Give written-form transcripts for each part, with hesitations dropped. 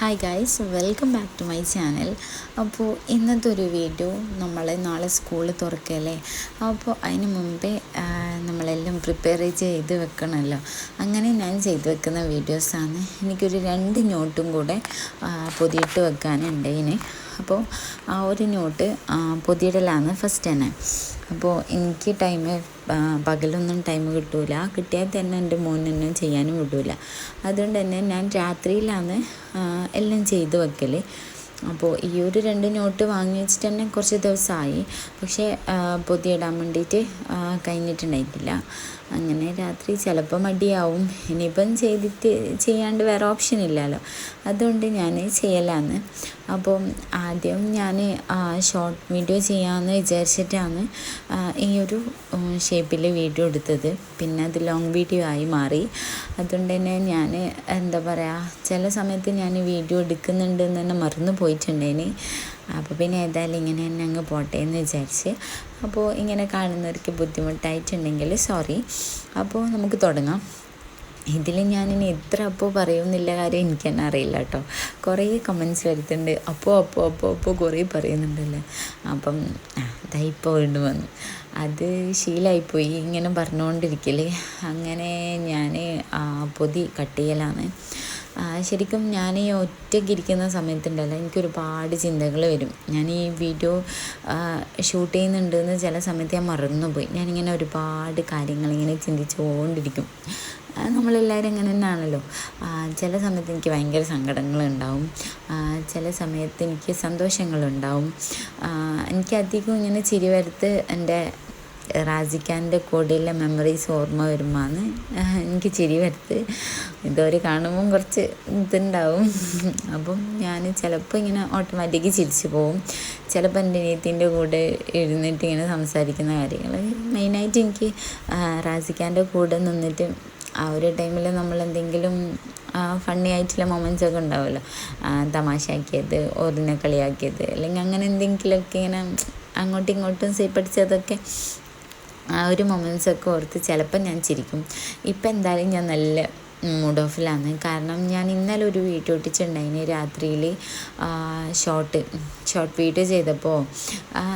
Hi guys, welcome back to my channel. അപ്പോൾ ഇന്നത്തെ ഒരു വീഡിയോ നമ്മൾ നാളെ സ്കൂൾ തുറക്കല്ലേ, അപ്പോൾ അതിന് മുമ്പേ നമ്മളെല്ലാം പ്രിപ്പയർ ചെയ്ത് വെക്കണമല്ലോ. അങ്ങനെ ഞാൻ ചെയ്ത് വെക്കുന്ന വീഡിയോസാണ്. എനിക്കൊരു 2 നോട്ടും കൂടെ പൊതിയിട്ട് വെക്കാനുണ്ട് ഇതിന്. അപ്പോൾ ആ ഒരു നോട്ട് പൊതിയിടലാണ് ഫസ്റ്റ് തന്നെ. അപ്പോൾ എനിക്ക് പകലൊന്നും ടൈം കിട്ടില്ല, കിട്ടിയാൽ തന്നെ എൻ്റെ മോനൊന്നും ചെയ്യാനും വിടില്ല. അതുകൊണ്ട് തന്നെ ഞാൻ രാത്രിയിലാണ് എല്ലാം ചെയ്ത് വെക്കൽ. അപ്പോൾ ഈ ഒരു 2 നോട്ട് വാങ്ങി വെച്ചിട്ട് തന്നെ കുറച്ച് ദിവസമായി, പക്ഷേ പൊതിയിടാൻ വേണ്ടിയിട്ട് കഴിഞ്ഞിട്ടുണ്ടായിട്ടില്ല. അങ്ങനെ രാത്രി ചിലപ്പോൾ മടിയാവും, ഇനിയിപ്പം ചെയ്യാണ്ട് വേറെ ഓപ്ഷൻ ഇല്ലല്ലോ, അതുകൊണ്ട് ഞാൻ ചെയ്യലാന്ന്. അപ്പോൾ ആദ്യം ഞാൻ ഷോർട്ട് വീഡിയോ ചെയ്യാമെന്ന് വിചാരിച്ചിട്ടാണ് ഈ ഒരു ഷേപ്പിൽ വീഡിയോ എടുത്തത്. പിന്നെ അത് ലോങ് വീഡിയോ ആയി മാറി. അതുകൊണ്ട് തന്നെ ഞാൻ എന്താ പറയുക, ചില സമയത്ത് ഞാൻ വീഡിയോ എടുക്കുന്നുണ്ടെന്ന് തന്നെ മറന്നു പോയിട്ടുണ്ടേന്. അപ്പോൾ പിന്നെ ഏതായാലും ഇങ്ങനെ തന്നെ അങ്ങ് പോട്ടെ എന്ന് വിചാരിച്ച്. അപ്പോൾ ഇങ്ങനെ കാണുന്നവർക്ക് ബുദ്ധിമുട്ടായിട്ടുണ്ടെങ്കിൽ സോറി. അപ്പോൾ നമുക്ക് തുടങ്ങാം. ഇതിൽ ഞാനിനി എത്ര അപ്പോൾ പറയുന്നില്ല കാര്യം എനിക്ക് തന്നെ അറിയില്ല കേട്ടോ. കുറേ കമൻറ്റ്സ് വരുത്തുന്നുണ്ട്, അപ്പോൾ കുറേ പറയുന്നുണ്ടല്ലോ. അപ്പം ഇപ്പോൾ വീണ്ടും വന്നു, അത് ശീലമായിപ്പോയി ഇങ്ങനെ പറഞ്ഞുകൊണ്ടിരിക്കല്. അങ്ങനെ ഞാൻ പൊതി കട്ട് ചെയ്യലാണ്. ശരിക്കും ഞാൻ ഈ ഒറ്റയ്ക്കിരിക്കുന്ന സമയത്തുണ്ടല്ലോ, എനിക്കൊരുപാട് ചിന്തകൾ വരും. ഞാൻ ഈ വീഡിയോ ഷൂട്ട് ചെയ്യുന്നുണ്ടെന്ന് ചില സമയത്ത് ഞാൻ മറന്നുപോയി. ഞാനിങ്ങനെ ഒരുപാട് കാര്യങ്ങളിങ്ങനെ ചിന്തിച്ചുകൊണ്ടിരിക്കും. നമ്മളെല്ലാവരും അങ്ങനെ തന്നെയാണല്ലോ. ചില സമയത്ത് എനിക്ക് ഭയങ്കര സങ്കടങ്ങളുണ്ടാവും, ചില സമയത്ത് എനിക്ക് സന്തോഷങ്ങളുണ്ടാവും. എനിക്ക് അധികം ഇങ്ങനെ ചിരി വരത്ത് എൻ്റെ റാസിഖാൻ്റെ കൂടെയുള്ള മെമ്മറീസ് ഓർമ്മ വരുമ്പോൾ എനിക്ക് ചിരി വരത്ത്. ഇതുവരെ കാണുമ്പം കുറച്ച് ഇതുണ്ടാവും. അപ്പം ഞാൻ ചിലപ്പോൾ ഇങ്ങനെ ഓട്ടോമാറ്റിക്ക് ചിരിച്ചു പോവും. ചിലപ്പോൾ എൻ്റെ അനിയത്തിൻ്റെ കൂടെ ഇരുന്നിട്ട് ഇങ്ങനെ സംസാരിക്കുന്ന കാര്യങ്ങൾ, മെയിനായിട്ട് എനിക്ക് റാസിഖാൻ്റെ കൂടെ നിന്നിട്ട് ആ ഒരു ടൈമിൽ നമ്മളെന്തെങ്കിലും ഫണ്ണി ആയിട്ടുള്ള മൊമെൻറ്റ്സ് ഒക്കെ ഉണ്ടാവുമല്ലോ, തമാശയാക്കിയത്, ഓറിനെ കളിയാക്കിയത്, അല്ലെങ്കിൽ അങ്ങനെ എന്തെങ്കിലുമൊക്കെ ഇങ്ങനെ അങ്ങോട്ടും ഇങ്ങോട്ടും പഠിച്ചതൊക്കെ, ആ ഒരു മൊമെൻറ്റ്സൊക്കെ ഓർത്ത് ചിലപ്പോൾ ഞാൻ ചിരിക്കും. ഇപ്പം എന്തായാലും ഞാൻ നല്ല മൂഡ് ഓഫിലാണ്. കാരണം ഞാൻ ഇന്നലെ ഒരു വീഡിയോ ഇട്ടിട്ടുണ്ടായിന് രാത്രിയിൽ, ഷോർട്ട് വീഡിയോ ചെയ്തപ്പോൾ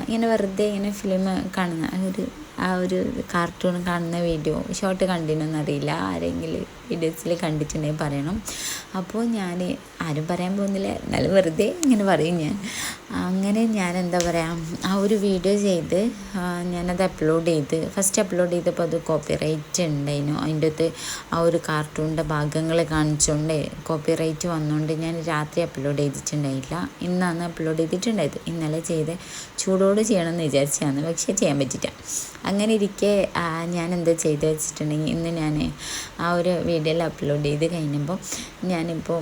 ഇങ്ങനെ വെറുതെ ഇങ്ങനെ ഫിലിം കാണുന്ന ആ ഒരു കാർട്ടൂൺ കാണുന്ന വീഡിയോ ഷോർട്ട് കണ്ടിനൊന്നറിയില്ല, ആരെങ്കിലും വീഡിയോസിൽ കണ്ടിട്ടുണ്ടെങ്കിൽ പറയണം. അപ്പോൾ ഞാൻ ആരും പറയാൻ പോകുന്നില്ല, എന്നാലും വെറുതെ ഇങ്ങനെ പറയും ഞാൻ. അങ്ങനെ ഞാൻ എന്താ പറയുക, ആ ഒരു വീഡിയോ ചെയ്ത് ഞാനത് ഫസ്റ്റ് അപ്ലോഡ് ചെയ്തപ്പോൾ അത് കോപ്പിറൈറ്റ് ഉണ്ടായിരുന്നു. അതിൻ്റെ അകത്ത് ആ ഒരു കാർട്ടൂണിൻ്റെ ഭാഗങ്ങൾ കാണിച്ചുകൊണ്ട് കോപ്പിറൈറ്റ് വന്നുകൊണ്ട് ഞാൻ രാത്രി അപ്ലോഡ് ചെയ്തിട്ടുണ്ടായില്ല. ഇന്നാണ് അപ്ലോഡ് ചെയ്തിട്ടുണ്ടായത്. ഇന്നലെ ചൂടോട് ചെയ്യണമെന്ന് വിചാരിച്ചതാണ്, പക്ഷേ ചെയ്യാൻ പറ്റില്ല. അങ്ങനെ ഇരിക്കെ ഞാൻ എന്താ ചെയ്ത് വെച്ചിട്ടുണ്ടെങ്കിൽ, ഇന്ന് ഞാൻ ആ ഒരു വീഡിയോയിൽ അപ്ലോഡ് ചെയ്ത് കഴിഞ്ഞപ്പോൾ ഞാനിപ്പോൾ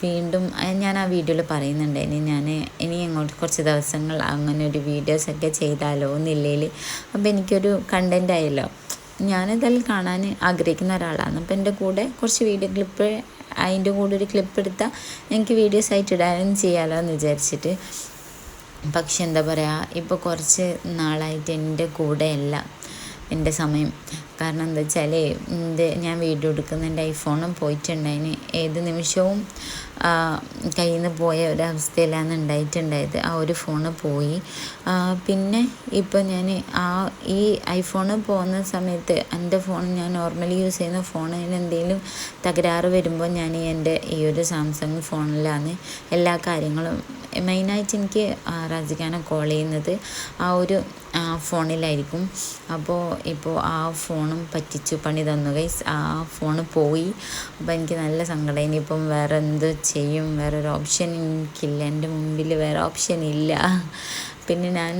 വീണ്ടും ഞാൻ ആ വീഡിയോയിൽ പറയുന്നുണ്ടായിന്, ഞാൻ ഇനി അങ്ങോട്ട് കുറച്ച് ദിവസങ്ങൾ അങ്ങനെ ഒരു വീഡിയോസൊക്കെ ചെയ്താലോ എന്നില്ലേൽ, അപ്പോൾ എനിക്കൊരു കണ്ടൻ്റ് ആയല്ലോ. ഞാനിതെല്ലാം കാണാൻ ആഗ്രഹിക്കുന്ന ഒരാളാണ്. അപ്പോൾ എൻ്റെ കൂടെ കുറച്ച് വീഡിയോ ക്ലിപ്പ്, അതിൻ്റെ കൂടെ ഒരു ക്ലിപ്പ് എടുത്താൽ എനിക്ക് വീഡിയോസ് ആയിട്ട് ഇടാനും ചെയ്യാമല്ലോ എന്ന് വിചാരിച്ചിട്ട്. പക്ഷെ എന്താ പറയുക, ഇപ്പോൾ കുറച്ച് നാളായിട്ട് എൻ്റെ കൂടെയല്ല എൻ്റെ സമയം. കാരണം എന്താ വെച്ചാൽ, ഞാൻ വീഡിയോ എടുക്കുന്ന എൻ്റെ ഐഫോണും പോയിട്ടുണ്ടായിന്. ഏത് നിമിഷവും കയ്യിൽ നിന്ന് പോയ ഒരവസ്ഥയിലാണ് ഉണ്ടായിട്ടുണ്ടായത്. ആ ഒരു ഫോണ് പോയി. പിന്നെ ഇപ്പോൾ ഞാൻ ഈ ഐഫോണ് പോകുന്ന സമയത്ത് എൻ്റെ ഫോൺ, ഞാൻ നോർമലി യൂസ് ചെയ്യുന്ന ഫോണിന് എന്തെങ്കിലും തകരാറ് വരുമ്പോൾ ഞാൻ എൻ്റെ ഈ ഒരു സാംസങ് ഫോണിലാണ് എല്ലാ കാര്യങ്ങളും. മെയിനായിട്ട് എനിക്ക് റാസിഖാനെ കോൾ ചെയ്യുന്നത് ആ ഒരു ഫോണിലായിരിക്കും. ഇപ്പോൾ ആ ഫോണും പറ്റിച്ചു, പണി തന്നു ഗൈസ്. ആ ഫോണ് പോയി. അപ്പോൾ എനിക്ക് നല്ല സങ്കടം. ഇനിയിപ്പം വേറെ എന്ത് ചെയ്യും, വേറൊരു ഓപ്ഷൻ എനിക്കില്ല, എൻ്റെ മുമ്പിൽ വേറെ ഓപ്ഷൻ ഇല്ല. പിന്നെ ഞാൻ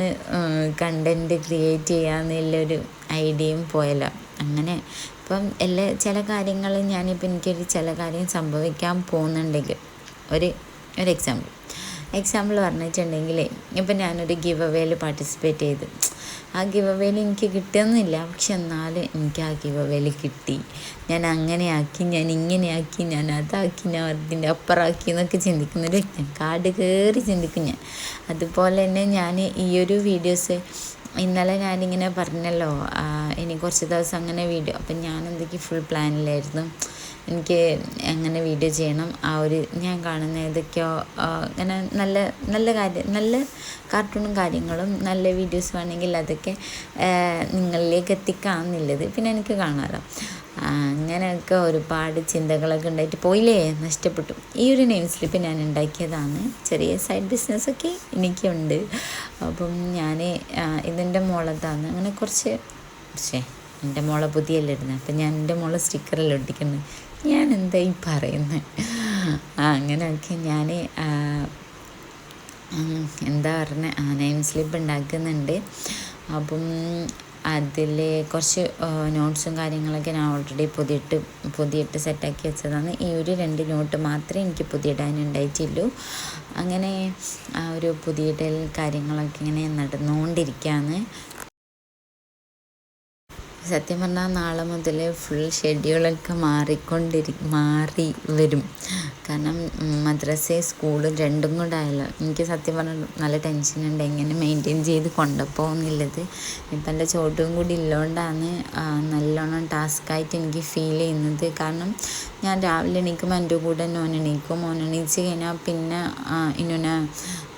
കണ്ടൻറ്റ് ക്രിയേറ്റ് ചെയ്യാമെന്നുള്ളൊരു ഐഡിയയും പോയല്ലോ. അങ്ങനെ ഇപ്പം ചില കാര്യങ്ങൾ ഞാനിപ്പോൾ എനിക്കൊരു ചില കാര്യം സംഭവിക്കാൻ പോകുന്നുണ്ടെങ്കിൽ, ഒരു എക്സാമ്പിൾ പറഞ്ഞിട്ടുണ്ടെങ്കിൽ, ഇപ്പം ഞാനൊരു ഗിവ് അവേയിൽ പാർട്ടിസിപ്പേറ്റ് ചെയ്ത്, ആ ഗിവ് അവേയിൽ എനിക്ക് കിട്ടുന്നില്ല, പക്ഷെ എന്നാലും എനിക്ക് ആ ഗിവ് അവേയിൽ കിട്ടി. ഞാൻ അങ്ങനെയാക്കി, ഞാൻ ഇങ്ങനെയാക്കി, ഞാൻ അതാക്കി, ഞാൻ അതിൻ്റെ അപ്പുറമാക്കി എന്നൊക്കെ ചിന്തിക്കുന്നൊരു വ്യക്തിയാണ്. കാട് കയറി ചിന്തിക്കും ഞാൻ. അതുപോലെ തന്നെ ഞാൻ ഈ ഒരു വീഡിയോസ് ഇന്നലെ ഞാനിങ്ങനെ പറഞ്ഞല്ലോ, ഇനി കുറച്ച് ദിവസം അങ്ങനെ വീഡിയോ, അപ്പം ഞാൻ എന്തൊക്കെ ഫുൾ പ്ലാനിലായിരുന്നു. എനിക്ക് എങ്ങനെ വീഡിയോ ചെയ്യണം, ആ ഒരു ഞാൻ കാണുന്ന ഏതൊക്കെയോ ഇങ്ങനെ നല്ല നല്ല നല്ല കാർട്ടൂണും കാര്യങ്ങളും നല്ല വീഡിയോസ് വേണമെങ്കിൽ അതൊക്കെ നിങ്ങളിലേക്ക് എത്തിക്കാമെന്നുള്ളത് പിന്നെ എനിക്ക് കാണാമല്ലോ. അങ്ങനെയൊക്കെ ഒരുപാട് ചിന്തകളൊക്കെ ഉണ്ടായിട്ട് പോയില്ലേ, നഷ്ടപ്പെട്ടു. ഈ ഒരു നെയിം സ്ലിപ്പ് ഞാൻ ഉണ്ടാക്കിയതാണ്. ചെറിയ സൈഡ് ബിസിനസ്സൊക്കെ എനിക്കുണ്ട്. അപ്പം ഞാൻ ഇതിൻ്റെ മോളതാണ്. അങ്ങനെ കുറച്ച് എൻ്റെ മോളെ പുതിയല്ലേ ഇടുന്നത്, അപ്പം ഞാൻ എൻ്റെ മോളെ സ്റ്റിക്കറെല്ലാം ഒട്ടിക്കുന്നത്. ഞാൻ എന്തായി പറയുന്നത്. അങ്ങനെയൊക്കെ ഞാൻ എന്താ പറഞ്ഞ നെയിം സ്ലിപ്പ് ഉണ്ടാക്കുന്നുണ്ട്. അപ്പം അതിൽ കുറച്ച് നോട്ട്സും കാര്യങ്ങളൊക്കെ ഞാൻ ഓൾറെഡി പുതിയിട്ട് സെറ്റാക്കി വെച്ചതാണ്. ഈ ഒരു 2 നോട്ട് മാത്രമേ എനിക്ക് പുതിയിടാനുണ്ടായിട്ടുള്ളൂ. അങ്ങനെ ആ ഒരു പുതിയിടൽ കാര്യങ്ങളൊക്കെ ഇങ്ങനെ നടന്നുകൊണ്ടിരിക്കുകയാണ്. സത്യം പറഞ്ഞാൽ നാളെ മുതൽ ഫുൾ ഷെഡ്യൂളൊക്കെ മാറി വരും. കാരണം മദ്രസയും സ്കൂളും രണ്ടും കൂടെ ആയല്ലോ. എനിക്ക് സത്യം പറഞ്ഞാൽ നല്ല ടെൻഷനുണ്ട് എങ്ങനെ മെയിൻറ്റെയിൻ ചെയ്ത് കൊണ്ടുപോകുന്നില്ലത്. ഇപ്പം എൻ്റെ ചോട്ടും കൂടി ഇല്ലോണ്ടാണ് നല്ലോണം ടാസ്ക്കായിട്ട് എനിക്ക് ഫീൽ ചെയ്യുന്നത്. കാരണം ഞാൻ രാവിലെ എണീക്കുമ്പോൾ എൻ്റെ കൂടെ മോൻ എണീച്ച് കഴിഞ്ഞാൽ പിന്നെ ഇന്നുനെ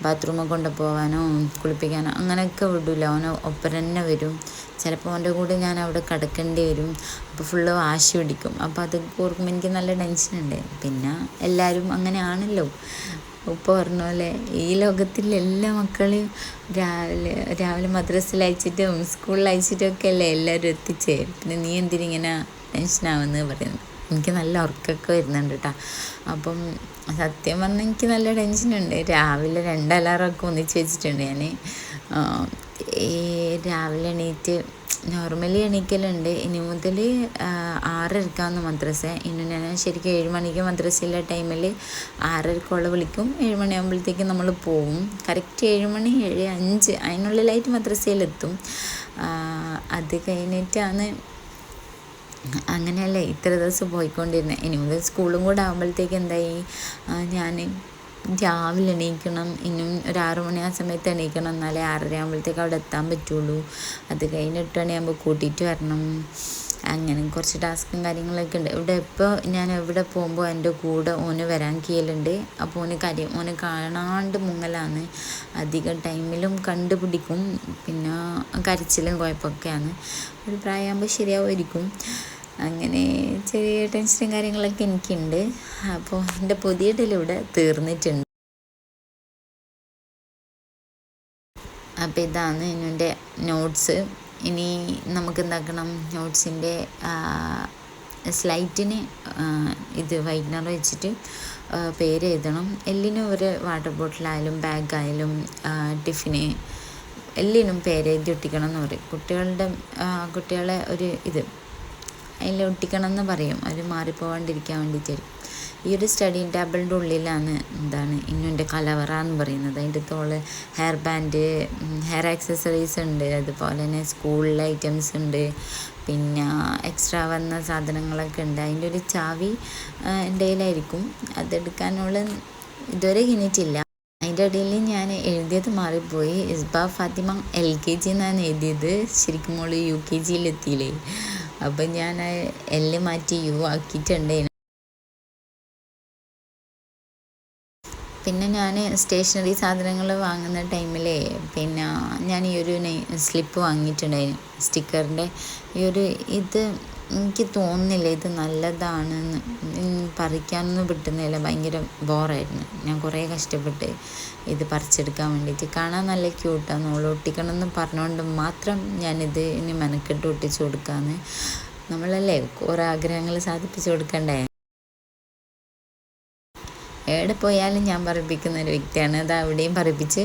ബാത്റൂമിൽ കൊണ്ടുപോകാനോ കുളിപ്പിക്കാനോ അങ്ങനെയൊക്കെ വിടില്ല. അവന് ഒപ്പം തന്നെ വരും. ചിലപ്പോൾ അവൻ്റെ കൂടെ ഞാൻ അവിടെ കിടക്കേണ്ടി വരും. അപ്പോൾ ഫുള്ള് വാശി പിടിക്കും. അപ്പോൾ അത് ഓർക്കുമ്പോൾ എനിക്ക് നല്ല ടെൻഷനുണ്ട്. പിന്നെ എല്ലാവരും അങ്ങനെയാണല്ലോ. ഉപ്പ പറഞ്ഞ പോലെ ഈ ലോകത്തിലെ എല്ലാ മക്കളെയും രാവിലെ മദ്രസയിൽ അയച്ചിട്ടും സ്കൂളിൽ അയച്ചിട്ടും ഒക്കെ അല്ലേ എല്ലാവരും എത്തിച്ചേരും. പിന്നെ നീ എന്തിനിങ്ങനെ ടെൻഷനാവുമെന്ന് പറയുന്നത്. എനിക്ക് നല്ല ഉറക്കമൊക്കെ വരുന്നുണ്ട് കേട്ടോ. അപ്പം സത്യം പറഞ്ഞാൽ എനിക്ക് നല്ല ടെൻഷനുണ്ട്. രാവിലെ 2 അലാറമൊക്കെ ഒന്നിച്ച് വെച്ചിട്ടുണ്ട് ഞാൻ. ഈ രാവിലെ എണീറ്റ് നോർമലി എണീക്കലുണ്ട്. ഇനി മുതൽ 6:30 മദ്രസ. ഇനി ഞാൻ ശരിക്കും 7 മണിക്ക് മദ്രസയിലെ ടൈമിൽ 6:30 വിളിക്കും. 7 മണിയാകുമ്പോഴത്തേക്കും നമ്മൾ പോവും. കറക്റ്റ് 7 മണി 7:05 അതിനുള്ളിലായിട്ട് മദ്രസയിലെത്തും. അത് കഴിഞ്ഞിട്ടാണ് അങ്ങനെയല്ലേ ഇത്ര ദിവസം പോയിക്കൊണ്ടിരുന്നത്. ഇനി മുതൽ സ്കൂളും കൂടെ ആകുമ്പോഴത്തേക്ക് എന്തായി, ഞാൻ രാവിലെ എണീക്കണം. ഇനിയും ഒരു 6 മണി ആ സമയത്ത് എണീക്കണം. എന്നാലേ 6:30 ആകുമ്പോഴത്തേക്ക് അവിടെ എത്താൻ പറ്റുള്ളൂ. അത് കഴിഞ്ഞ് 8 മണിയാകുമ്പോൾ കൂട്ടിയിട്ട് വരണം. അങ്ങനെ കുറച്ച് ടാസ്കും കാര്യങ്ങളൊക്കെ ഉണ്ട്. ഇവിടെ ഇപ്പോൾ ഞാൻ എവിടെ പോകുമ്പോൾ എൻ്റെ കൂടെ ഓന് വരാൻ കീലുണ്ട്. അപ്പോൾ ഓന് കാണാണ്ട് മുങ്ങലാണ്. അധികം ടൈമിലും കണ്ടുപിടിക്കും. പിന്നെ കരച്ചിലും കുഴപ്പമൊക്കെയാണ്. ഒരു പ്രായമാകുമ്പോൾ ശരിയാവുമായിരിക്കും. അങ്ങനെ ചെറിയ ടെൻഷനും കാര്യങ്ങളൊക്കെ എനിക്കുണ്ട്. അപ്പോൾ എൻ്റെ പുതിയ ഡെലിവിടെ തീർന്നിട്ടുണ്ട്. അപ്പോൾ ഇതാണ് എൻ്റെ നോട്ട്സ്. ഇനി നമുക്ക് എന്താക്കണം, നോട്ട്സിൻ്റെ സ്ലൈറ്റിന് ഇത് വൈറ്റ്നർ വെച്ചിട്ട് പേര് എഴുതണം. എല്ലിനും ഒരു വാട്ടർ ബോട്ടിലായാലും ബാഗായാലും ടിഫിന് എല്ലിനും പേര് എഴുതി ഒട്ടിക്കണം എന്ന് പറയും. കുട്ടികളെ ഒരു ഇത് അതിൽ ഒട്ടിക്കണം എന്ന് പറയും. അത് മാറിപ്പോകാണ്ടിരിക്കാൻ വേണ്ടിയിട്ട്. ഈ ഒരു സ്റ്റഡി ടേബിളിൻ്റെ ഉള്ളിലാണ് ഇന്നുൻ്റെ കലവറ എന്ന് പറയുന്നത്. അതിൻ്റെ തോള് ഹെയർ ബാൻഡ്, ഹെയർ ആക്സസറീസ് ഉണ്ട്. അതുപോലെ തന്നെ സ്കൂളിലെ ഐറ്റംസ് ഉണ്ട്. പിന്നെ എക്സ്ട്രാ വന്ന സാധനങ്ങളൊക്കെ ഉണ്ട്. അതിൻ്റെ ഒരു ചാവി എൻ്റെ കയ്യിലായിരിക്കും. അതെടുക്കാനുള്ള ഇതുവരെ കഴിഞ്ഞിട്ടില്ല. അതിൻ്റെ ഇടയിൽ ഞാൻ എഴുതിയത് മാറിപ്പോയി. ഇസ്ബ ഫാത്തിമ LKG എന്നാണ് എഴുതിയത്. ശരിക്കും മോള് UKGയിലെത്തിയില്ലേ. അപ്പം ഞാൻ എല്ല് മാറ്റി U ആക്കിയിട്ടുണ്ട്. പിന്നെ ഞാൻ സ്റ്റേഷനറി സാധനങ്ങൾ വാങ്ങുന്ന ടൈമിൽ പിന്നെ ഞാൻ ഈ ഒരു സ്ലിപ്പ് വാങ്ങിയിട്ടുണ്ടായിരുന്നു സ്റ്റിക്കറിൻ്റെ. ഇത് എനിക്ക് തോന്നുന്നില്ല ഇത് നല്ലതാണെന്ന്. പറിക്കാനൊന്നും കിട്ടുന്നില്ല. ഭയങ്കര ബോറായിരുന്നു. ഞാൻ കുറേ കഷ്ടപ്പെട്ട് ഇത് പറിച്ചെടുക്കാൻ വേണ്ടിയിട്ട്. കാണാൻ നല്ല ക്യൂട്ടാണ്. ഒട്ടിക്കണം എന്ന് പറഞ്ഞുകൊണ്ട് മാത്രം ഞാനിത് ഇനി മെനക്കെട്ട് ഒട്ടിച്ച് കൊടുക്കാമെന്ന്. നമ്മളല്ലേ കുറേ ആഗ്രഹങ്ങൾ സാധിപ്പിച്ച് കൊടുക്കണ്ടേ. എവിടെ പോയാലും ഞാൻ പറയിപ്പിക്കുന്ന ഒരു വ്യക്തിയാണ്. അത് അവിടെയും പറയിപ്പിച്ച്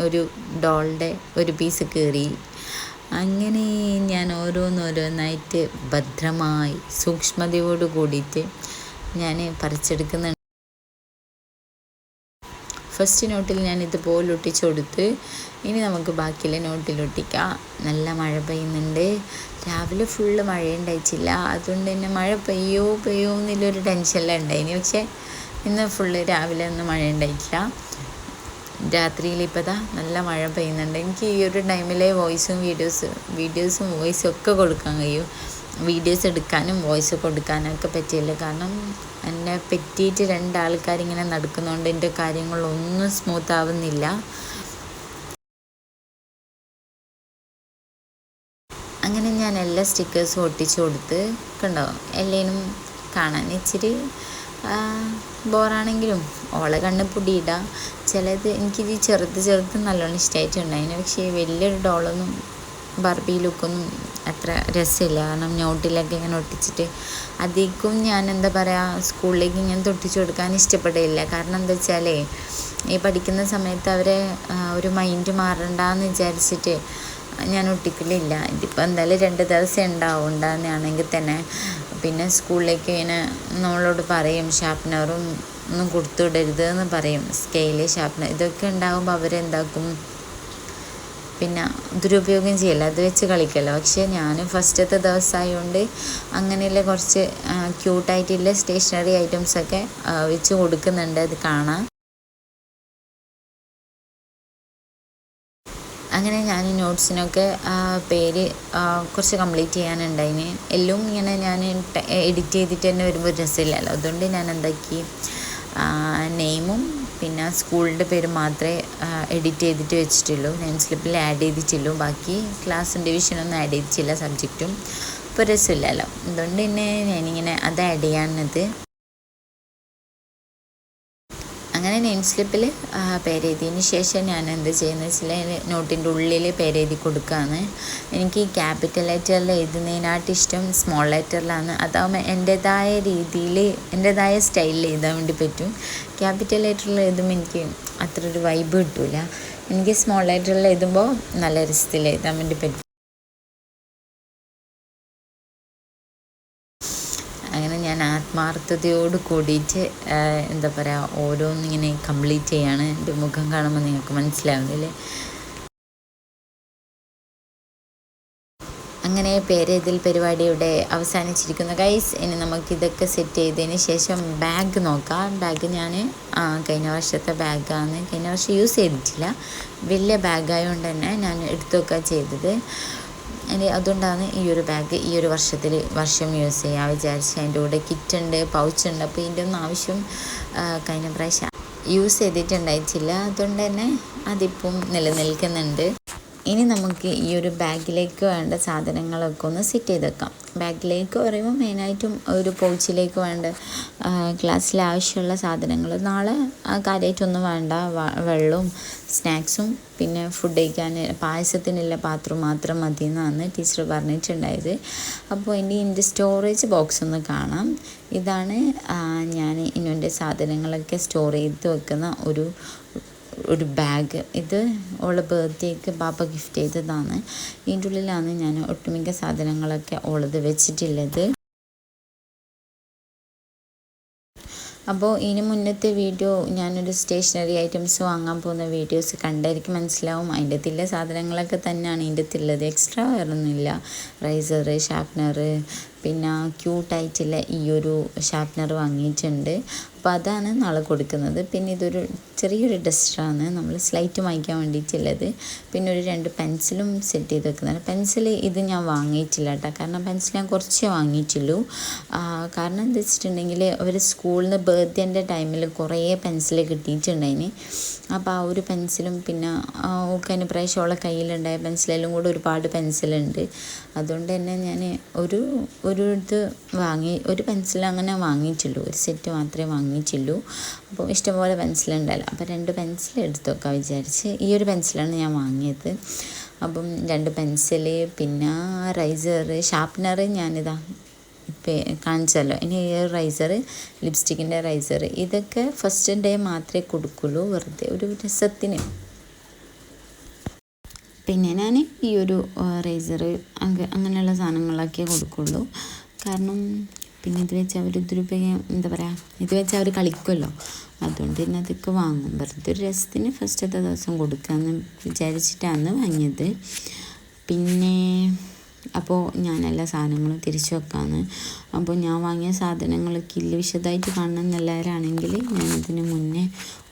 ഒരു ഡോളിൻ്റെ ഒരു പീസ് കീറി. അങ്ങനെ ഞാൻ ഓരോന്നായിട്ട് ഭദ്രമായി സൂക്ഷ്മതയോട് കൂടിയിട്ട് ഞാൻ പറിച്ചെടുക്കുന്നുണ്ട്. ഫസ്റ്റ് നോട്ടിൽ ഞാൻ ഇതുപോലെ ഒട്ടിച്ചു കൊടുത്ത്. ഇനി നമുക്ക് ബാക്കിയുള്ള നോട്ടിലൊട്ടിക്കാം. നല്ല മഴ പെയ്യുന്നുണ്ട്. രാവിലെ ഫുള്ള് മഴയുണ്ടായിട്ടില്ല. അതുകൊണ്ട് തന്നെ മഴ പെയ്യോ എന്നുള്ളൊരു ടെൻഷനെല്ലാം ഉണ്ടായിന്. പക്ഷേ ഇന്ന് ഫുള്ള് രാവിലെ ഒന്നും മഴ ഉണ്ടായിട്ടില്ല. രാത്രിയിൽ ഇപ്പോൾ നല്ല മഴ പെയ്യുന്നുണ്ട്. എനിക്ക് ഈ ഒരു ടൈമിലെ വീഡിയോസും വോയിസും ഒക്കെ കൊടുക്കാൻ കഴിയും. വീഡിയോസ് എടുക്കാനും വോയിസ് കൊടുക്കാനൊക്കെ പറ്റിയില്ല. കാരണം എന്നെ പറ്റിയിട്ട് 2 ആൾക്കാരിങ്ങനെ നടക്കുന്നതുകൊണ്ട് എൻ്റെ കാര്യങ്ങളൊന്നും സ്മൂത്ത് ആവുന്നില്ല. അങ്ങനെ ഞാൻ എല്ലാ സ്റ്റിക്കേഴ്സും ഒട്ടിച്ചു കൊടുത്ത് കണ്ടോ, എല്ലാവരും കാണാൻ ഇച്ചിരി ബോറാണെങ്കിലും ഓളെ കണ്ണ് പൊടിയിടാം. ചിലത് എനിക്കിത് ചെറുത് നല്ലോണം ഇഷ്ടമായിട്ടുണ്ടായിരുന്നു. പക്ഷേ വലിയൊരു ഡോളൊന്നും ബാർബി ലുക്കൊന്നും അത്ര രസമില്ല. കാരണം നോട്ടിലൊക്കെ ഇങ്ങനെ ഒട്ടിച്ചിട്ട് അധികം ഞാൻ എന്താ പറയുക സ്കൂളിലേക്ക് ഇങ്ങനെ ഒട്ടിച്ചു കൊടുക്കാൻ ഇഷ്ടപ്പെടില്ല. കാരണം എന്താ വെച്ചാലേ ഈ പഠിക്കുന്ന സമയത്ത് അവരെ ഒരു മൈൻഡ് മാറണ്ടെന്ന് വിചാരിച്ചിട്ട് ഞാൻ ഒട്ടിക്കലില്ല. ഇതിപ്പോൾ എന്തായാലും 2 ദിവസം ഉണ്ടാവുകയാണെങ്കിൽ തന്നെ പിന്നെ സ്കൂളിലേക്ക് ഇങ്ങനെ നമ്മളോട് പറയും ഷാർപ്പ്നറും ഒന്നും കൊടുത്തു വിടരുത് എന്ന് പറയും. സ്കെയില്, ഷാർപ്പ്നർ ഇതൊക്കെ ഉണ്ടാകുമ്പോൾ അവരെന്താക്കും, പിന്നെ ദുരുപയോഗം ചെയ്യല്ല, അത് വെച്ച് കളിക്കല്ലോ. പക്ഷേ ഞാൻ ഫസ്റ്റത്തെ ദിവസമായതുകൊണ്ട് അങ്ങനെയുള്ള കുറച്ച് ക്യൂട്ടായിട്ടുള്ള സ്റ്റേഷനറി ഐറ്റംസൊക്കെ വെച്ച് കൊടുക്കുന്നുണ്ട്. അത് കാണാം. അങ്ങനെ ഞാൻ നോട്ട്സിനൊക്കെ പേര് കുറച്ച് കംപ്ലീറ്റ് ചെയ്യാനുണ്ടായിന്. എല്ലാം ഇങ്ങനെ ഞാൻ എഡിറ്റ് ചെയ്തിട്ട് തന്നെ വരുമ്പോൾ രസമില്ലല്ലോ. അതുകൊണ്ട് ഞാൻ എന്താക്കി, നെയിമും പിന്നെ സ്കൂളിൻ്റെ പേര് മാത്രമേ എഡിറ്റ് ചെയ്തിട്ട് വെച്ചിട്ടുള്ളൂ. നെയിം സ്ലിപ്പിൽ ആഡ് ചെയ്തിട്ടുള്ളൂ. ബാക്കി ക്ലാസ്സും ഡിവിഷനൊന്നും ആഡ് ചെയ്തിട്ടില്ല. സബ്ജക്റ്റും ഇപ്പോൾ രസമില്ലല്ലോ. അതുകൊണ്ട് തന്നെ ഞാനിങ്ങനെ അത് ആഡ് ചെയ്യാനത്. അങ്ങനെ നെയിം സ്ലിപ്പിൽ പേരെഴുതിയതിന് ശേഷം ഞാൻ എന്ത് ചെയ്യുന്നത് വെച്ചാൽ നോട്ടിൻ്റെ ഉള്ളിൽ പേരെഴുതി കൊടുക്കുകയാണ്. എനിക്ക് ക്യാപിറ്റൽ ലെറ്ററിൽ എഴുതുന്നതിനായിട്ട് ഇഷ്ടം സ്മോൾ ലെറ്ററിലാണ്. അതാകുമ്പോൾ എൻ്റേതായ രീതിയിൽ എൻ്റേതായ സ്റ്റൈലിൽ എഴുതാൻ വേണ്ടി പറ്റും. ക്യാപിറ്റൽ ലെറ്ററിൽ എഴുതുമ്പോൾ എനിക്ക് അത്ര ഒരു വൈബ് കിട്ടില്ല. എനിക്ക് സ്മോൾ ലെറ്ററിൽ എഴുതുമ്പോൾ നല്ല രസത്തിൽ എഴുതാൻ വേണ്ടി പറ്റും. അങ്ങനെ ഞാൻ ആത്മാർത്ഥതയോട് കൂടിയിട്ട് എന്താ പറയുക ഓരോന്നിങ്ങനെ കംപ്ലീറ്റ് ചെയ്യാണ്. എൻ്റെ മുഖം കാണുമ്പോൾ നിങ്ങൾക്ക് മനസ്സിലാവുന്നില്ലേ. അങ്ങനെ പേരെഴുതൽ പരിപാടിയുടെ അവസാനിച്ചിരിക്കുന്ന ഗൈസ്. ഇനി നമുക്കിതൊക്കെ സെറ്റ് ചെയ്തതിന് ശേഷം ബാഗ് നോക്കാം. ബാഗ് ഞാൻ കഴിഞ്ഞ വർഷത്തെ ബാഗാണ്. കഴിഞ്ഞ വർഷം യൂസ് ചെയ്തിട്ടില്ല. വലിയ ബാഗായതുകൊണ്ട് തന്നെ ഞാൻ എടുത്തൊക്കെ ചെയ്തത്. അതുകൊണ്ടാണ് ഈ ഒരു ബാഗ് ഈ ഒരു വർഷം യൂസ് ചെയ്യാൻ വിചാരിച്ച്. അതിൻ്റെ കൂടെ കിറ്റുണ്ട്, പൗച്ചുണ്ട്. അപ്പോൾ ഇതിൻ്റെ ഒന്നും ആവശ്യം കഴിഞ്ഞ പ്രാവശ്യം യൂസ് ചെയ്തിട്ടുണ്ടായിട്ടില്ല. അതുകൊണ്ട് തന്നെ അതിപ്പം നിലനിൽക്കുന്നുണ്ട്. ഇനി നമുക്ക് ഈ ഒരു ബാഗിലേക്ക് വേണ്ട സാധനങ്ങളൊക്കെ ഒന്ന് സെറ്റ് ചെയ്ത് വെക്കാം. ബാഗിലേക്ക് പറയുമ്പോൾ മെയിനായിട്ടും ഒരു പൗച്ചിലേക്ക് വേണ്ട ക്ലാസ്സിൽ ആവശ്യമുള്ള സാധനങ്ങൾ. നാളെ കാര്യമായിട്ടൊന്നും വേണ്ട, വെള്ളവും സ്നാക്സും പിന്നെ ഫുഡ് കഴിക്കാൻ പായസത്തിനുള്ള പാത്രം മാത്രം മതി എന്നാണ് ടീച്ചർ പറഞ്ഞിട്ടുണ്ടായത്. അപ്പോൾ ഇനി എൻ്റെ സ്റ്റോറേജ് ബോക്സ് ഒന്ന് കാണാം. ഇതാണ് ഞാൻ ഇന്നുൻ്റെ സാധനങ്ങളൊക്കെ സ്റ്റോർ ചെയ്ത് വെക്കുന്ന ഒരു ബാഗ്. ഇത് ഓളെ ബർത്ത്ഡേക്ക് പാപ്പ ഗിഫ്റ്റ് ചെയ്തതാണ്. ഇതിൻ്റെ ഉള്ളിലാണ് ഞാൻ ഒട്ടുമിക്ക സാധനങ്ങളൊക്കെ ഓളത് വെച്ചിട്ടുള്ളത്. അപ്പോൾ ഇതിന് മുന്നത്തെ വീഡിയോ ഞാനൊരു സ്റ്റേഷനറി ഐറ്റംസ് വാങ്ങാൻ പോകുന്ന വീഡിയോസ് കണ്ടായിരിക്കും മനസ്സിലാവും. അതിൻ്റെ തില്ല സാധനങ്ങളൊക്കെ തന്നെയാണ് ഇതിൻ്റെ തില്ലത്. എക്സ്ട്രാ വേറൊന്നുമില്ല. റൈസർ, ഷാർപ്പ്നർ, പിന്നെ ക്യൂട്ടായിട്ടുള്ള ഈ ഒരു ഷാർപ്പ്നർ വാങ്ങിയിട്ടുണ്ട്. അപ്പോൾ അതാണ് നാളെ കൊടുക്കുന്നത്. പിന്നെ ഇതൊരു ചെറിയൊരു ഡസ്റ്ററാണ് നമ്മൾ സ്ലൈറ്റ് മായ്ക്കാൻ വേണ്ടിയിട്ടുള്ളത്. പിന്നെ ഒരു 2 പെൻസിലും സെറ്റ് ചെയ്ത് വെക്കുന്നതാണ്. പെൻസിൽ ഇത് ഞാൻ വാങ്ങിയിട്ടില്ല കേട്ടോ. കാരണം പെൻസിൽ ഞാൻ കുറച്ചേ വാങ്ങിയിട്ടുള്ളൂ. കാരണം എന്താ വെച്ചിട്ടുണ്ടെങ്കിൽ അവർ സ്കൂളിൽ നിന്ന് ബർത്ത്ഡേൻ്റെ ടൈമിൽ കുറേ പെൻസിൽ കിട്ടിയിട്ടുണ്ടായിന്. അപ്പോൾ ആ ഒരു പെൻസിലും പിന്നെ കഴിഞ്ഞ പ്രാവശ്യം ഉള്ള കയ്യിലുണ്ടായ പെൻസിലെല്ലാം കൂടെ ഒരുപാട് പെൻസിലുണ്ട്. അതുകൊണ്ട് തന്നെ ഞാൻ ഒരു പെൻസിൽ അങ്ങനെ വാങ്ങിയിട്ടുള്ളൂ. ഒരു സെറ്റ് മാത്രമേ വാങ്ങിയിട്ടുള്ളൂ. അപ്പോൾ ഇഷ്ടംപോലെ പെൻസിലുണ്ടല്ലോ. അപ്പോൾ 2 പെൻസിൽ എടുത്ത് വെക്കാൻ വിചാരിച്ച് ഈ ഒരു പെൻസിലാണ് ഞാൻ വാങ്ങിയത്. അപ്പം 2 പെൻസിൽ, പിന്നെ റൈസർ, ഷാർപ്പ്നർ ഞാനിതാ കാണിച്ചല്ലോ. ഇനി ഈ റൈസർ, ലിപ്സ്റ്റിക്കിൻ്റെ റൈസർ, ഇതൊക്കെ ഫസ്റ്റ് ഡേ മാത്രമേ കൊടുക്കുള്ളൂ, വെറുതെ ഒരു രസത്തിന്. പിന്നെ ഞാൻ ഈ ഒരു റൈസർ അങ്ങനെയുള്ള സാധനങ്ങളൊക്കെ കൊടുക്കുള്ളൂ. കാരണം പിന്നെ ഇത് വെച്ച് അവർ എന്താ പറയുക, ഇത് വെച്ച് അവർ കളിക്കുമല്ലോ. അതുകൊണ്ട് തന്നെ അതൊക്കെ വാങ്ങും. വെറുതെ ഒരു രസത്തിന് ഫസ്റ്റത്തെ ദിവസം കൊടുക്കാമെന്ന് വിചാരിച്ചിട്ടാണ് വാങ്ങിയത്. പിന്നെ അപ്പോൾ ഞാൻ എല്ലാ സാധനങ്ങളും തിരിച്ചു വെക്കാമെന്ന്. അപ്പോൾ ഞാൻ വാങ്ങിയ സാധനങ്ങൾ കില്ല് വിശദമായിട്ട് കാണുന്ന എല്ലാവരാണെങ്കിൽ ഞാനതിന് മുന്നേ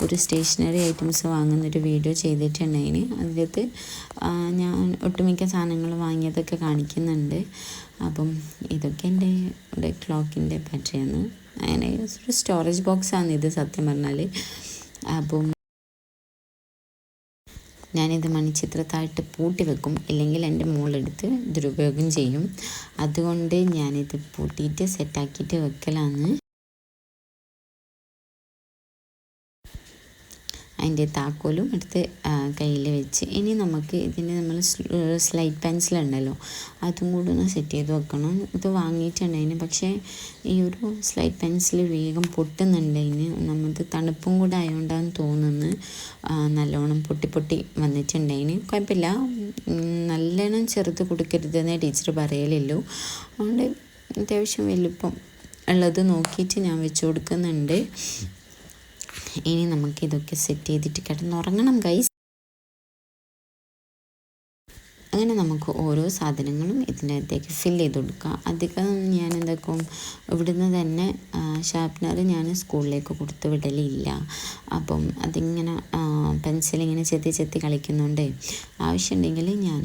ഒരു സ്റ്റേഷനറി ഐറ്റംസ് വാങ്ങുന്നൊരു വീഡിയോ ചെയ്തിട്ടുണ്ടായിന്. അതിനകത്ത് ഞാൻ ഒട്ടുമിക്ക സാധനങ്ങൾ വാങ്ങിയതൊക്കെ കാണിക്കുന്നുണ്ട്. അപ്പം ഇതൊക്കെ എൻ്റെ ഇവിടെ ക്ലോക്കിൻ്റെ ബാറ്ററിയാണ്. അങ്ങനെ ഒരു സ്റ്റോറേജ് ബോക്സാണ് ഇത് സത്യം പറഞ്ഞാൽ. അപ്പം ഞാനിത് മണിച്ചിത്രത്തായിട്ട് പൂട്ടി വെക്കും, ഇല്ലെങ്കിൽ എൻ്റെ മോളെടുത്ത് ദുരുപയോഗം ചെയ്യും. അതുകൊണ്ട് ഞാനിത് പൂട്ടിയിട്ട് സെറ്റാക്കിയിട്ട് വെക്കലാണ്. അതിൻ്റെ താക്കോലും എടുത്ത് കയ്യിൽ വെച്ച് ഇനി നമുക്ക് ഇതിന് നമ്മൾ സ്ലൈറ്റ് പെൻസിലുണ്ടല്ലോ അതും കൂടെ ഒന്ന് സെറ്റ് ചെയ്ത് വെക്കണം. ഇത് വാങ്ങിയിട്ടുണ്ടായിന്, പക്ഷേ ഈ ഒരു സ്ലൈറ്റ് പെൻസിൽ വേഗം പൊട്ടുന്നുണ്ടായിന്. നമുക്ക് തണുപ്പും കൂടെ ആയതുകൊണ്ടാന്ന് തോന്നുന്നു നല്ലോണം പൊട്ടി വന്നിട്ടുണ്ടായിന്. കുഴപ്പമില്ല, നല്ലോണം ചെറുത് കൊടുക്കരുതെന്നേ ടീച്ചർ പറയലുള്ളൂ. അതുകൊണ്ട് അത്യാവശ്യം വലുപ്പം ഉള്ളത് നോക്കിയിട്ട് ഞാൻ വെച്ച് കൊടുക്കുന്നുണ്ട്. ഇനി നമുക്കിതൊക്കെ സെറ്റ് ചെയ്തിട്ട് കിടന്നുറങ്ങണം ഗൈസ്. അങ്ങനെ നമുക്ക് ഓരോ സാധനങ്ങളും ഇതിൻ്റെ അകത്തേക്ക് ഫില്ല് ചെയ്ത് കൊടുക്കാം. അധികം ഞാൻ എന്താക്കും ഇവിടുന്ന് തന്നെ ഷാർപ്പ്നർ ഞാൻ സ്കൂളിലേക്ക് കൊടുത്ത് വിടലില്ല. അപ്പം അതിങ്ങനെ പെൻസിലിങ്ങനെ ചെത്തി കളിക്കുന്നുണ്ട്. ആവശ്യമുണ്ടെങ്കിൽ ഞാൻ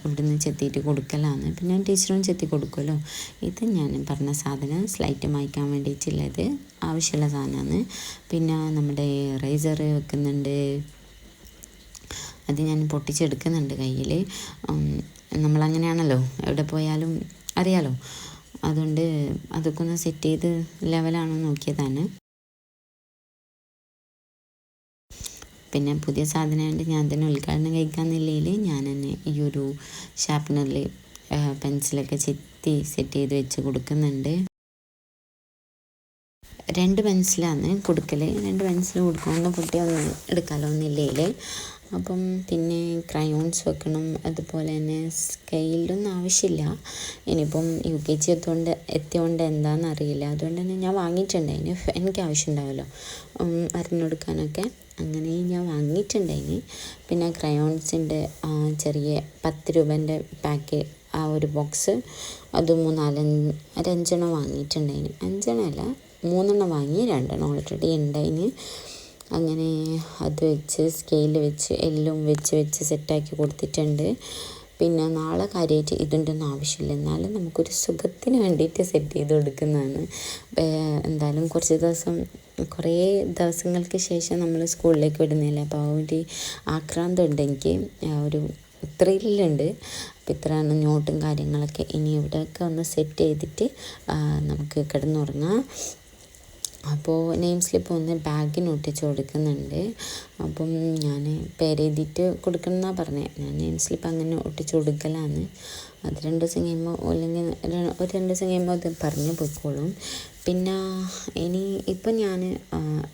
ഇവിടുന്ന് ചെത്തിയിട്ട് കൊടുക്കലാണ്. പിന്നെ ടീച്ചറും ചെത്തി കൊടുക്കുമല്ലോ. ഇത് ഞാൻ പറഞ്ഞ സാധനം സ്ലൈറ്റ് മായ്ക്കാൻ വേണ്ടിയിട്ടുള്ളത് ആവശ്യമുള്ള സാധനമാണ്. പിന്നെ നമ്മുടെ റൈസർ വെക്കുന്നുണ്ട്, അത് ഞാൻ പൊട്ടിച്ചെടുക്കുന്നുണ്ട് കയ്യിൽ. നമ്മളങ്ങനെയാണല്ലോ, എവിടെ പോയാലും അറിയാലോ. അതുകൊണ്ട് അതൊക്കെ ഒന്ന് സെറ്റ് ചെയ്ത് ലെവലാണോ നോക്കിയതാണ്. പിന്നെ പുതിയ സാധനമായിട്ട് ഞാൻ തന്നെ ഉദ്ഘാടനം കഴിക്കാമെന്നില്ലെങ്കിൽ ഞാൻ തന്നെ ഈ ഒരു ഷാർപ്പ്നറിൽ പെൻസിലൊക്കെ ചെത്തി സെറ്റ് ചെയ്ത് വെച്ച് കൊടുക്കുന്നുണ്ട്. 2 പെൻസിലാണ് കൊടുക്കൽ. 2 പെൻസിൽ കൊടുക്കുമ്പോൾ പൊട്ടിയൊന്നും എടുക്കാമല്ലോ ഒന്നില്ലെങ്കിൽ. അപ്പം പിന്നെ ക്രയോൺസ് വെക്കണം. അതുപോലെ തന്നെ സ്കെയിലൊന്നും ആവശ്യമില്ല. ഇനിയിപ്പം UKG എത്തിയോണ്ട് എന്താണെന്ന് അറിയില്ല. അതുകൊണ്ട് തന്നെ ഞാൻ വാങ്ങിയിട്ടുണ്ടായിന്. എനിക്ക് ആവശ്യമുണ്ടാവുമല്ലോ വരഞ്ഞു കൊടുക്കാനൊക്കെ, അങ്ങനെ ഞാൻ വാങ്ങിയിട്ടുണ്ടായിന്. പിന്നെ ക്രയോൺസിൻ്റെ ചെറിയ 10 രൂപേൻ്റെ പാക്ക് ആ ഒരു ബോക്സ്, അത് 5 വാങ്ങിയിട്ടുണ്ടായിന്. 5 3 വാങ്ങി, 2 ഓൾറെഡി ഉണ്ടായിന്. അങ്ങനെ അത് വെച്ച് സ്കെയിൽ വെച്ച് എല്ലാം വെച്ച് സെറ്റാക്കി കൊടുത്തിട്ടുണ്ട്. പിന്നെ നാളെ കാര്യമായിട്ട് ഇതിൻ്റെയൊന്നും ആവശ്യമില്ല, എന്നാലും നമുക്കൊരു സുഖത്തിന് വേണ്ടിയിട്ട് സെറ്റ് ചെയ്ത് കൊടുക്കുന്നതാണ്. എന്തായാലും കുറേ ദിവസങ്ങൾക്ക് ശേഷം നമ്മൾ സ്കൂളിലേക്ക് വിടുന്നില്ല. അപ്പോൾ ആ ഒരു ആക്രാന്തം ഉണ്ട് എനിക്ക്, ഒരു ത്രില്ലുണ്ട്. അപ്പോൾ ഇത്രയാണ് നോട്ടും കാര്യങ്ങളൊക്കെ. ഇനി ഇവിടെയൊക്കെ ഒന്ന് സെറ്റ് ചെയ്തിട്ട് നമുക്ക് കിടന്നുറങ്ങാം. അപ്പോൾ നെയിം സ്ലിപ്പ് ഒന്ന് ബാഗിന് ഒട്ടിച്ച് കൊടുക്കുന്നുണ്ട്. അപ്പം ഞാൻ പേരെഴുതിയിട്ട് കൊടുക്കണമെന്നാണ് പറഞ്ഞത്. ഞാൻ നെയിം സ്ലിപ്പ് അങ്ങനെ ഒട്ടിച്ച് കൊടുക്കലാണ്. അത് 2 ദിവസം കഴിയുമ്പോൾ, അല്ലെങ്കിൽ ഒരു 2 ദിവസം കഴിയുമ്പോൾ അത് പറഞ്ഞു പോയിക്കോളും. പിന്നെ ഇപ്പം ഞാൻ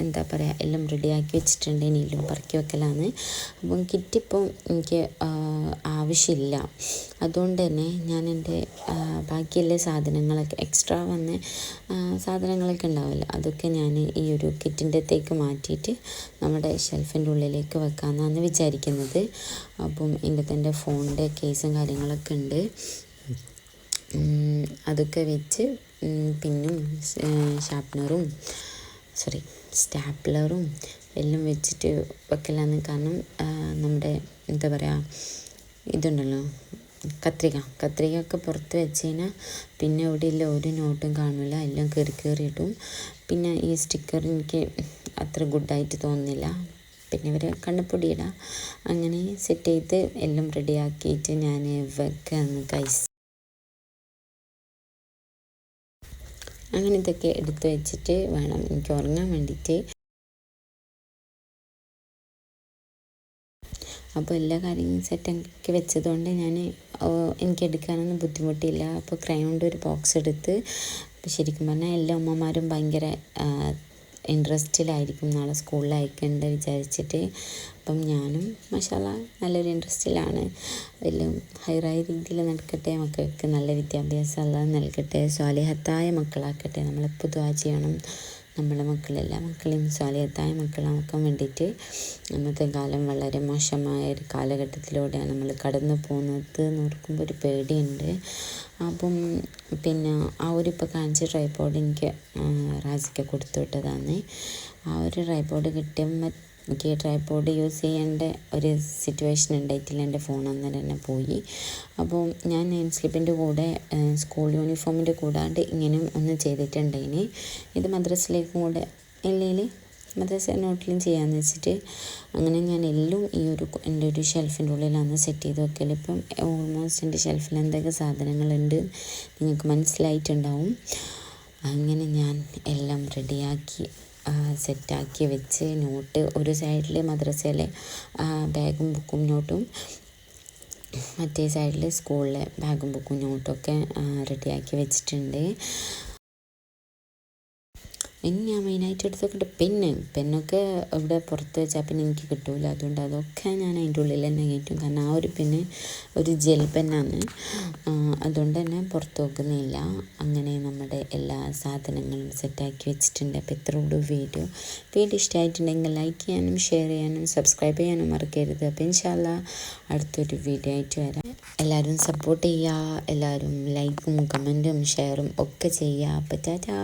എന്താ പറയുക, എല്ലാം റെഡിയാക്കി വെച്ചിട്ടുണ്ട്. ഇനിയെല്ലാം പറക്കി വെക്കലാണ്. അപ്പം കിറ്റിപ്പം എനിക്ക് ആവശ്യമില്ല. അതുകൊണ്ട് തന്നെ ഞാൻ എൻ്റെ ബാക്കിയുള്ള സാധനങ്ങളൊക്കെ എക്സ്ട്രാ വന്ന സാധനങ്ങളൊക്കെ ഉണ്ടാവില്ല, അതൊക്കെ ഞാൻ ഈ ഒരു കിറ്റിൻ്റെ അകത്തേക്ക് മാറ്റിയിട്ട് നമ്മുടെ ഷെൽഫിൻ്റെ ഉള്ളിലേക്ക് വെക്കാമെന്നാണ് വിചാരിക്കുന്നത്. അപ്പം എൻ്റെ തന്നെ ഫോണിൻ്റെ കേസും കാര്യങ്ങളൊക്കെ ഉണ്ട്, അതൊക്കെ വെച്ച് പിന്നും സ്റ്റാപ്ലറും എല്ലാം വെച്ചിട്ട് വെക്കലാണ്. കാരണം നമ്മുടെ എന്താ പറയുക, ഇതുണ്ടല്ലോ കത്രികയൊക്കെ പുറത്ത് വെച്ച് കഴിഞ്ഞാൽ പിന്നെ ഇവിടെയില്ല ഒരു നോട്ടും കാണില്ല, എല്ലാം കയറിയിട്ടും. പിന്നെ ഈ സ്റ്റിക്കർ എനിക്ക് അത്ര ഗുഡായിട്ട് തോന്നുന്നില്ല. പിന്നെ ഇവർ കണ്ണപ്പൊടിയിടാം. അങ്ങനെ സെറ്റ് ചെയ്ത് എല്ലാം റെഡിയാക്കിയിട്ട് ഞാൻ വെക്കാന്ന് ഗൈസ്. അങ്ങനെ ഇതൊക്കെ എടുത്ത് വെച്ചിട്ട് വേണം എനിക്ക് ഉറങ്ങാൻ വേണ്ടിയിട്ട്. അപ്പോൾ എല്ലാ കാര്യങ്ങളും സെറ്റാക്കി വെച്ചതുകൊണ്ട് എനിക്ക് എടുക്കാനൊന്നും ബുദ്ധിമുട്ടില്ല. അപ്പോൾ ക്രയോണിൻ്റെ ഒരു ബോക്സ് എടുത്ത്, ശരിക്കും പറഞ്ഞാൽ എല്ലാ അമ്മമാരും ഭയങ്കര ഇൻട്രസ്റ്റിലായിരിക്കും നാളെ സ്കൂളിൽ അയക്കേണ്ട വിചാരിച്ചിട്ട്. അപ്പം ഞാനും മാഷാല്ലാ നല്ലൊരു ഇൻട്രസ്റ്റിലാണ്. എല്ലാം ഹൈറായ രീതിയിൽ നടക്കട്ടെ, മക്കൾക്ക് നല്ല വിദ്യാഭ്യാസം അല്ലാഹ് നൽകട്ടെ, സ്വാലിഹത്തായ മക്കളാക്കട്ടെ. നമ്മളെപ്പോൾ ദുആ ചെയ്യണം. നമ്മളെ മക്കളെല്ലാം മക്കളെയും സ്വാലിഹത്തായ മക്കളാക്കാൻ വേണ്ടിയിട്ട് ഇന്നത്തെ കാലം വളരെ മോശമായ ഒരു കാലഘട്ടത്തിലൂടെയാണ് നമ്മൾ കടന്നു പോകുന്നത് എന്ന് ഓർക്കുമ്പോൾ ഒരു പേടിയുണ്ട്. അപ്പം പിന്നെ ആ ഒരു ഇപ്പോൾ കാണിച്ച ട്രൈപോഡ് എനിക്ക് റാസിക്ക് കൊടുത്തു വിട്ടതാണ്. ആ ഒരു ട്രൈപോഡ് കിട്ടിയപ്പോൾ എനിക്ക് ട്രൈപോഡ് യൂസ് ചെയ്യേണ്ട ഒരു സിറ്റുവേഷൻ ഉണ്ടായിട്ടില്ല. എൻ്റെ ഫോൺ അന്നേരം തന്നെ പോയി. അപ്പോൾ ഞാൻ നെയിം സ്ലിപ്പിൻ്റെ കൂടെ സ്കൂൾ യൂണിഫോമിൻ്റെ കൂടാണ്ട് ഇങ്ങനെയും ഒന്ന് ചെയ്തിട്ടുണ്ടായിന്. ഇത് മദ്രസയിലേക്കും കൂടെ ഇല്ലെങ്കിൽ മദ്രസ നോട്ടിലും ചെയ്യാമെന്ന് വെച്ചിട്ട് അങ്ങനെ ഞാൻ എല്ലാം ഈ ഒരു എൻ്റെ ഒരു ഷെൽഫിൻ്റെ ഉള്ളിലാണ് സെറ്റ് ചെയ്ത് വെക്കൽ. ഇപ്പം ഓൾമോസ്റ്റ് എൻ്റെ ഷെൽഫിൽ എന്തൊക്കെ സാധനങ്ങളുണ്ട് നിങ്ങൾക്ക് മനസ്സിലായിട്ടുണ്ടാവും. അങ്ങനെ ഞാൻ എല്ലാം റെഡിയാക്കി സെറ്റാക്കി വെച്ച് നോട്ട് ഒരു സൈഡിൽ മദ്രസയിലെ ബാഗും ബുക്കും നോട്ടും, മറ്റേ സൈഡിൽ സ്കൂളിലെ ബാഗും ബുക്കും നോട്ടൊക്കെ റെഡിയാക്കി വെച്ചിട്ടുണ്ട്. ഇനി ഞാൻ മെയിനായിട്ട് എടുത്തൊക്കെ പെന്നൊക്കെ ഇവിടെ പുറത്ത് വെച്ചാൽ പിന്നെ എനിക്ക് കിട്ടില്ല. അതുകൊണ്ട് അതൊക്കെ ഞാൻ അതിൻ്റെ ഉള്ളിൽ തന്നെ കയറ്റും. കാരണം ആ ഒരു പെന്ന് ഒരു ജെൽ പെന്നാണ്. അതുകൊണ്ട് തന്നെ പുറത്ത് വെക്കുന്നില്ല. അങ്ങനെ നമ്മുടെ എല്ലാ സാധനങ്ങളും സെറ്റാക്കി വെച്ചിട്ടുണ്ട്. അപ്പോൾ ഇത്രയോട് വീഡിയോ ഇഷ്ടമായിട്ടുണ്ടെങ്കിൽ ലൈക്ക് ചെയ്യാനും ഷെയർ ചെയ്യാനും സബ്സ്ക്രൈബ് ചെയ്യാനും മറക്കരുത്. അപ്പോൾ ഇൻഷാ അല്ലാഹ് അടുത്തൊരു വീഡിയോ ആയിട്ട് വരാം. എല്ലാവരും സപ്പോർട്ട് ചെയ്യുക. എല്ലാവരും ലൈക്കും കമൻറ്റും ഷെയറും ഒക്കെ ചെയ്യുക. അപ്പോൾ ടാറ്റാ.